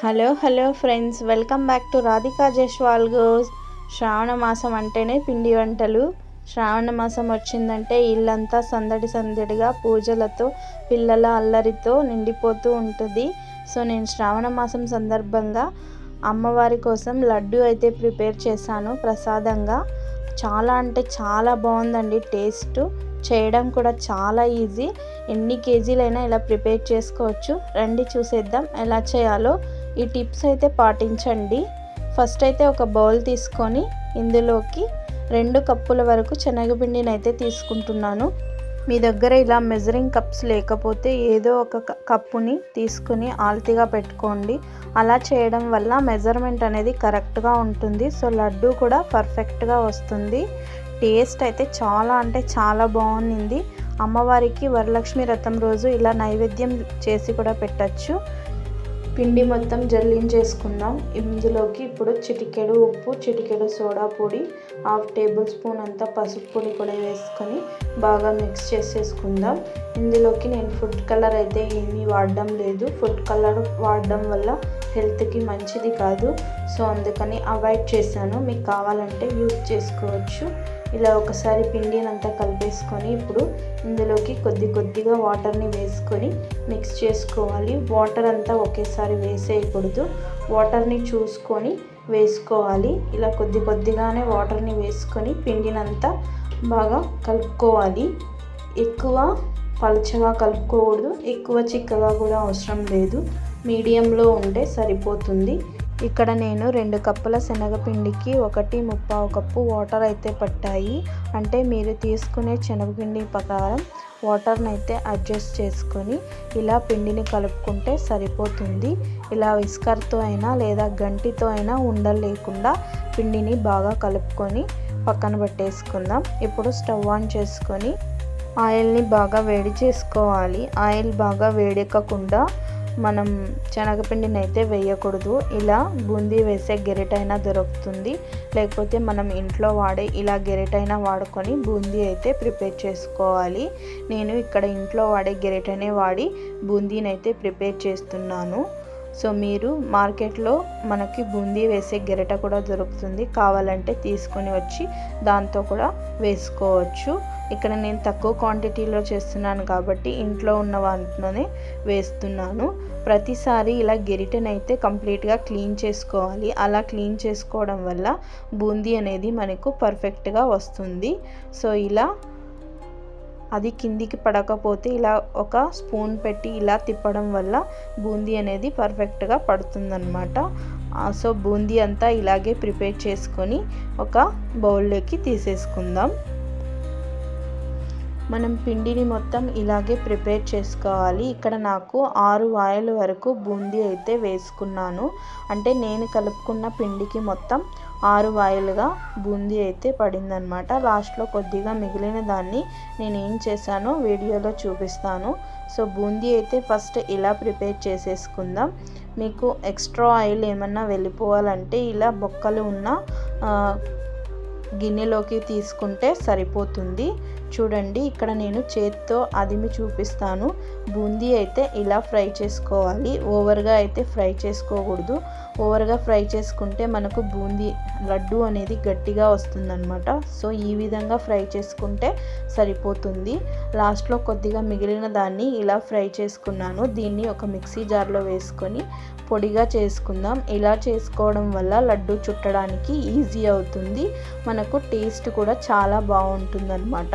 Hello friends, welcome back to Radhika Jaiswal goes. శ్రావణ మాసం అంటేనే పిండి వంటలు. శ్రావణ మాసం వచ్చిందంటే ఇల్లంతా సందడి సందడిగా పూజలతో పిల్లల అల్లరితో నిండిపోతూ ఉంటుంది. సో నేను శ్రావణ మాసం సందర్భంగా అమ్మవారి కోసం లడ్డు అయితే ప్రిపేర్ చేశాను ప్రసాదంగా. చాలా అంటే చాలా బాగుందండి. టేస్ట్ చేయడం కూడా చాలా ఈజీ. ఎన్ని కేజీలైనా ఇలా ప్రిపేర్ చేసుకోవచ్చు. రండి చూసేద్దాం ఎలా చేయాలో. ఈ టిప్స్ అయితే పాటించండి. ఫస్ట్ అయితే ఒక బౌల్ తీసుకొని ఇందులోకి 2 కప్పుల వరకు శనగపిండిని అయితే తీసుకుంటున్నాను. మీ దగ్గర ఇలా మెజరింగ్ కప్స్ లేకపోతే ఏదో ఒక కప్పుని తీసుకుని ఆల్తీగా పెట్టుకోండి. అలా చేయడం వల్ల మెజర్మెంట్ అనేది కరెక్ట్గా ఉంటుంది. సో లడ్డు కూడా పర్ఫెక్ట్గా వస్తుంది. టేస్ట్ అయితే చాలా అంటే చాలా బాగుంది. అమ్మవారికి వరలక్ష్మి వ్రతం రోజు ఇలా నైవేద్యం చేసి కూడా పెట్టచ్చు. పిండి మొత్తం జల్లించేసుకుందాం. ఇందులోకి ఇప్పుడు చిటికెడు ఉప్పు, చిటికెడు సోడా పొడి, 1/2 టేబుల్ స్పూన్ అంతా పసుపు పొడి కూడా వేసుకొని బాగా మిక్స్ చేసేసుకుందాం. ఇందులోకి నేను ఫుడ్ కలర్ అయితే ఏమీ వాడడం లేదు. ఫుడ్ కలర్ వాడడం వల్ల హెల్త్కి మంచిది కాదు. సో అందుకని అవాయిడ్ చేశాను. మీకు కావాలంటే యూజ్ చేసుకోవచ్చు. ఇలా ఒకసారి పిండిని అంతా కలిపేసుకొని ఇప్పుడు ఇందులోకి కొద్దిగా వాటర్ని వేసుకొని మిక్స్ చేసుకోవాలి. వాటర్ అంతా ఒకేసారి వేసేయకూడదు. వాటర్ని చూసుకొని వేసుకోవాలి. ఇలా కొద్దిగానే వాటర్ని వేసుకొని పిండినంతా బాగా కలుపుకోవాలి. ఎక్కువ పలుచగా కలుపుకోకూడదు, ఎక్కువ చిక్కగా కూడా అవసరం లేదు. మీడియంలో ఉంటే సరిపోతుంది. ఇక్కడ నేను 2 కప్పుల శనగపిండికి 1.25 కప్పు వాటర్ అయితే పట్టాయి. అంటే మీరు తీసుకునే శనగపిండి ప్రకారం వాటర్ని అయితే అడ్జస్ట్ చేసుకొని ఇలా పిండిని కలుపుకుంటే సరిపోతుంది. ఇలా విస్కర్తో అయినా లేదా గంటితో అయినా ఉండలు లేకుండా పిండిని బాగా కలుపుకొని పక్కన పెట్టేసుకుందాం. ఇప్పుడు స్టవ్ ఆన్ చేసుకొని ఆయిల్ని బాగా వేడి చేసుకోవాలి. ఆయిల్ బాగా వేడెక్కకుండా మనం శనగపిండిని అయితే వేయకూడదు. ఇలా బూందీ వేసే గెరిటైనా దొరుకుతుంది, లేకపోతే మనం ఇంట్లో వాడే ఇలా గెరిటైనా వాడుకొని బూందీ అయితే ప్రిపేర్ చేసుకోవాలి. నేను ఇక్కడ ఇంట్లో వాడే గెరిటైనే వాడి బూందీని అయితే ప్రిపేర్ చేస్తున్నాను. సో మీరు మార్కెట్లో మనకి బూందీ వేసే గెరిట కూడా దొరుకుతుంది. కావాలంటే తీసుకొని వచ్చి దాంతో కూడా వేసుకోవచ్చు. ఇక్కడ నేను తక్కువ క్వాంటిటీలో చేస్తున్నాను కాబట్టి ఇంట్లో ఉన్న వాటిలోనే వేస్తున్నాను. ప్రతిసారి ఇలా గెరిటెని అయితే కంప్లీట్గా క్లీన్ చేసుకోవాలి. అలా క్లీన్ చేసుకోవడం వల్ల బూందీ అనేది మనకు పర్ఫెక్ట్గా వస్తుంది. సో ఇలా అది కిందికి పడకపోతే ఇలా ఒక స్పూన్ పెట్టి ఇలా తిప్పడం వల్ల బూందీ అనేది పర్ఫెక్ట్గా పడుతుందన్నమాట. సో బూందీ అంతా ఇలాగే ప్రిపేర్ చేసుకొని ఒక బౌల్లోకి తీసేసుకుందాం. మనం పిండిని మొత్తం ఇలాగే ప్రిపేర్ చేసుకోవాలి. ఇక్కడ నాకు 6 వాయిల వరకు బూందీ అయితే వేసుకున్నాను. అంటే నేను కలుపుకున్న పిండికి మొత్తం 6 వాయిలుగా బూందీ అయితే పడిందనమాట. లాస్ట్లో కొద్దిగా మిగిలిన దాన్ని నేను ఏం చేశానో వీడియోలో చూపిస్తాను. సో బూందీ అయితే ఫస్ట్ ఇలా ప్రిపేర్ చేసేసుకుందాం. మీకు ఎక్స్ట్రా ఆయిల్ ఏమన్నా వెళ్ళిపోవాలంటే ఇలా బొక్కలు ఉన్న గిన్నెలోకి తీసుకుంటే సరిపోతుంది. చూడండి, ఇక్కడ నేను చేత్తో అదిమి చూపిస్తాను. బూందీ అయితే ఇలా ఫ్రై చేసుకోవాలి. ఓవర్గా అయితే ఫ్రై చేసుకోకూడదు. ఓవర్గా ఫ్రై చేసుకుంటే మనకు బూందీ లడ్డు అనేది గట్టిగా వస్తుందన్నమాట. సో ఈ విధంగా ఫ్రై చేసుకుంటే సరిపోతుంది. లాస్ట్లో కొద్దిగా మిగిలిన దాన్ని ఇలా ఫ్రై చేసుకున్నాను. దీన్ని ఒక మిక్సీ జార్లో వేసుకొని పొడిగా చేసుకుందాం. ఇలా చేసుకోవడం వల్ల లడ్డు చుట్టడానికి ఈజీ అవుతుంది. మనకు టేస్ట్ కూడా చాలా బాగుంటుందన్నమాట.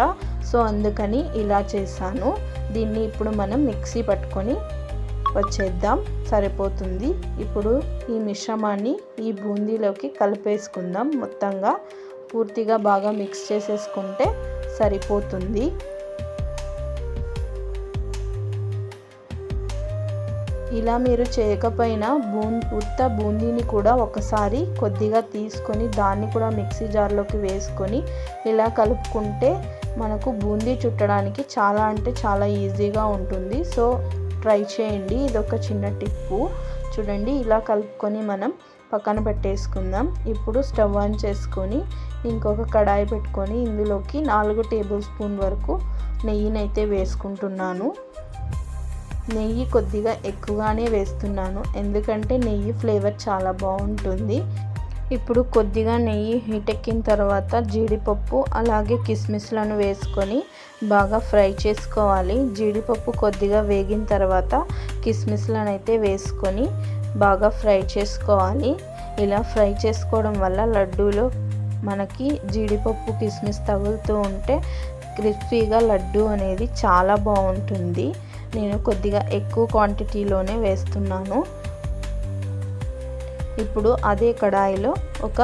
సో అందుకని ఇలా చేశాను. దీన్ని ఇప్పుడు మనం మిక్సీ పట్టుకొని వచ్చేద్దాం, సరిపోతుంది. ఇప్పుడు ఈ మిశ్రమాన్ని ఈ బూందీలోకి కలిపేసుకుందాం. మొత్తంగా పూర్తిగా బాగా మిక్స్ చేసేసుకుంటే సరిపోతుంది. ఇలా మీరు చేయకపోయినా ఉత్త బూందీని కూడా ఒకసారి కొద్దిగా తీసుకొని దాన్ని కూడా మిక్సీ జార్లోకి వేసుకొని ఇలా కలుపుకుంటే మనకు బూందీ చుట్టడానికి చాలా అంటే చాలా ఈజీగా ఉంటుంది. సో ట్రై చేయండి. ఇదొక చిన్న టిప్పు. చూడండి, ఇలా కలుపుకొని మనం పక్కన పెట్టేసుకుందాం. ఇప్పుడు స్టవ్ ఆన్ చేసుకొని ఇంకొక కడాయి పెట్టుకొని ఇందులోకి 4 టేబుల్ స్పూన్ వరకు నెయ్యినైతే వేసుకుంటున్నాను. నెయ్యి కొద్దిగా ఎక్కువగానే వేస్తున్నాను, ఎందుకంటే నెయ్యి ఫ్లేవర్ చాలా బాగుంటుంది. ఇప్పుడు కొద్దిగా నెయ్యి హీట్ ఎక్కిన తర్వాత జీడిపప్పు అలాగే కిస్మిస్లను వేసుకొని బాగా ఫ్రై చేసుకోవాలి. జీడిపప్పు కొద్దిగా వేగిన తర్వాత కిస్మిస్లను అయితే వేసుకొని బాగా ఫ్రై చేసుకోవాలి. ఇలా ఫ్రై చేసుకోవడం వల్ల లడ్డూలో మనకి జీడిపప్పు కిస్మిస్ తగులుతూ ఉంటే క్రిస్పీగా లడ్డు అనేది చాలా బాగుంటుంది. నేను కొద్దిగా ఎక్కువ క్వాంటిటీలోనే వేస్తున్నాను. ఇప్పుడు అదే కడాయిలో ఒక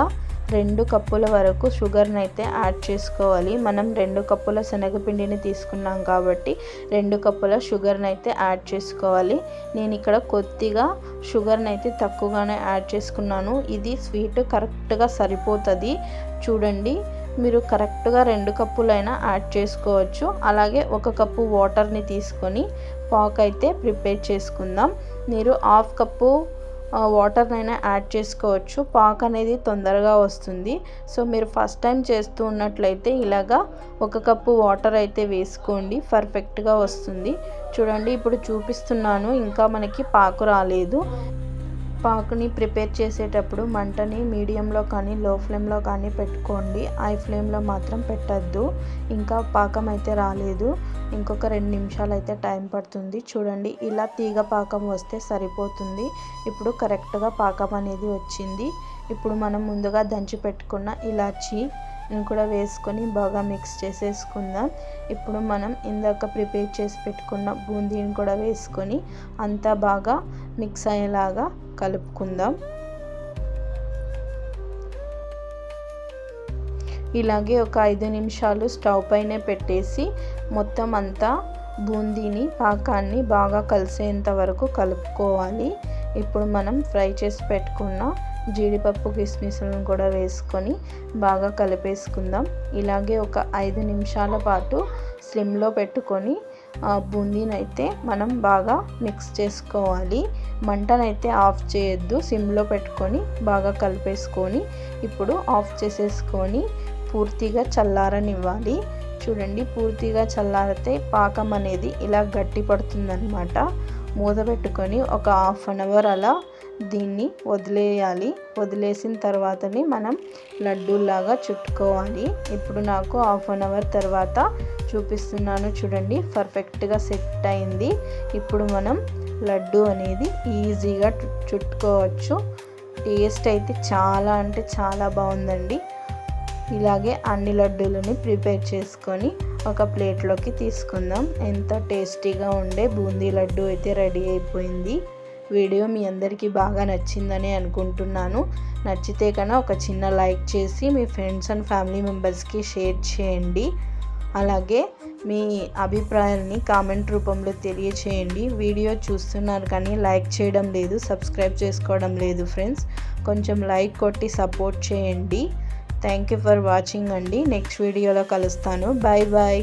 2 కప్పుల వరకు షుగర్ని అయితే యాడ్ చేసుకోవాలి. మనం 2 కప్పుల శనగపిండిని తీసుకున్నాం కాబట్టి 2 కప్పుల షుగర్ని అయితే యాడ్ చేసుకోవాలి. నేను ఇక్కడ కొద్దిగా షుగర్ని అయితే తక్కువగానే యాడ్ చేసుకున్నాను. ఇది స్వీట్ కరెక్ట్గా సరిపోతుంది. చూడండి, మీరు కరెక్ట్గా 2 కప్పులైనా యాడ్ చేసుకోవచ్చు. అలాగే 1 కప్పు వాటర్ని తీసుకొని పాక్ అయితే ప్రిపేర్ చేసుకుందాం. మీరు 1/2 కప్పు వాటర్నైనా యాడ్ చేసుకోవచ్చు. పాక్ అనేది తొందరగా వస్తుంది. సో మీరు ఫస్ట్ టైం చేస్తూ ఉన్నట్లయితే ఇలాగా 1 కప్పు వాటర్ అయితే వేసుకోండి, పర్ఫెక్ట్గా వస్తుంది. చూడండి, ఇప్పుడు చూపిస్తున్నాను, ఇంకా మనకి పాకు రాలేదు. పాకుని ప్రిపేర్ చేసేటప్పుడు మంటని మీడియంలో కానీ లో ఫ్లేమ్లో కానీ పెట్టుకోండి. హై ఫ్లేమ్లో మాత్రం పెట్టద్దు. ఇంకా పాకం అయితే రాలేదు, ఇంకొక 2 నిమిషాలు అయితే టైం పడుతుంది. చూడండి, ఇలా తీగ పాకం వస్తే సరిపోతుంది. ఇప్పుడు కరెక్ట్గా పాకం అనేది వచ్చింది. ఇప్పుడు మనం ముందుగా దంచి పెట్టుకున్న ఇలాచీ కూడా వేసుకొని బాగా మిక్స్ చేసేసుకుందాం. ఇప్పుడు మనం ఇందాక ప్రిపేర్ చేసి పెట్టుకున్న బూందీని కూడా వేసుకొని అంతా బాగా మిక్స్ అయ్యేలాగా కలుపుకుందాం. ఇలాగే ఒక 5 నిమిషాలు స్టవ్ పైనే పెట్టేసి మొత్తం అంతా బూందీని పాకాన్ని బాగా కలిసేంత వరకు కలుపుకోవాలి. ఇప్పుడు మనం ఫ్రై చేసి పెట్టుకున్న జీడిపప్పు కిస్మిస్లను కూడా వేసుకొని బాగా కలిపేసుకుందాం. ఇలాగే ఒక 5 నిమిషాల పాటు స్లిమ్లో పెట్టుకొని బూందీనైతే మనం బాగా మిక్స్ చేసుకోవాలి. మంటనైతే ఆఫ్ చేయొద్దు, సిమ్లో పెట్టుకొని బాగా కలిపేసుకొని ఇప్పుడు ఆఫ్ చేసేసుకొని పూర్తిగా చల్లారనివ్వాలి. చూడండి, పూర్తిగా చల్లారితే పాకం అనేది ఇలా గట్టి పడుతుందన్నమాట. మూత పెట్టుకొని ఒక 1/2 అవర్ అలా దీన్ని వదిలేయాలి. వదిలేసిన తర్వాతనే మనం లడ్డూలాగా చుట్టుకోవాలి. ఇప్పుడు నాకు 1/2 అవర్ తర్వాత చూపిస్తున్నాను. చూడండి, పర్ఫెక్ట్గా సెట్ అయింది. ఇప్పుడు మనం లడ్డు అనేది ఈజీగా చుట్టుకోవచ్చు. టేస్ట్ అయితే చాలా అంటే చాలా బాగుందండి. ఇలాగే అన్ని లడ్డూలని ప్రిపేర్ చేసుకొని ఒక ప్లేట్లోకి తీసుకుందాం. ఎంత టేస్టీగా ఉండే బూందీ లడ్డు అయితే రెడీ అయిపోయింది. వీడియో మీ అందరికీ బాగా నచ్చిందని అనుకుంటున్నాను. నచ్చితే కన్నా ఒక చిన్న లైక్ చేసి మీ ఫ్రెండ్స్ అండ్ ఫ్యామిలీ మెంబర్స్కి షేర్ చేయండి. అలాగే మీ అభిప్రాయాన్ని కామెంట్ రూపంలో తెలియచేయండి. వీడియో చూస్తున్నారు కానీ లైక్ చేయడం లేదు, సబ్స్క్రైబ్ చేసుకోవడం లేదు ఫ్రెండ్స్. కొంచెం లైక్ కొట్టి సపోర్ట్ చేయండి. థ్యాంక్ యూ ఫర్ వాచింగ్ అండి. నెక్స్ట్ వీడియోలో కలుస్తాను. Bye bye.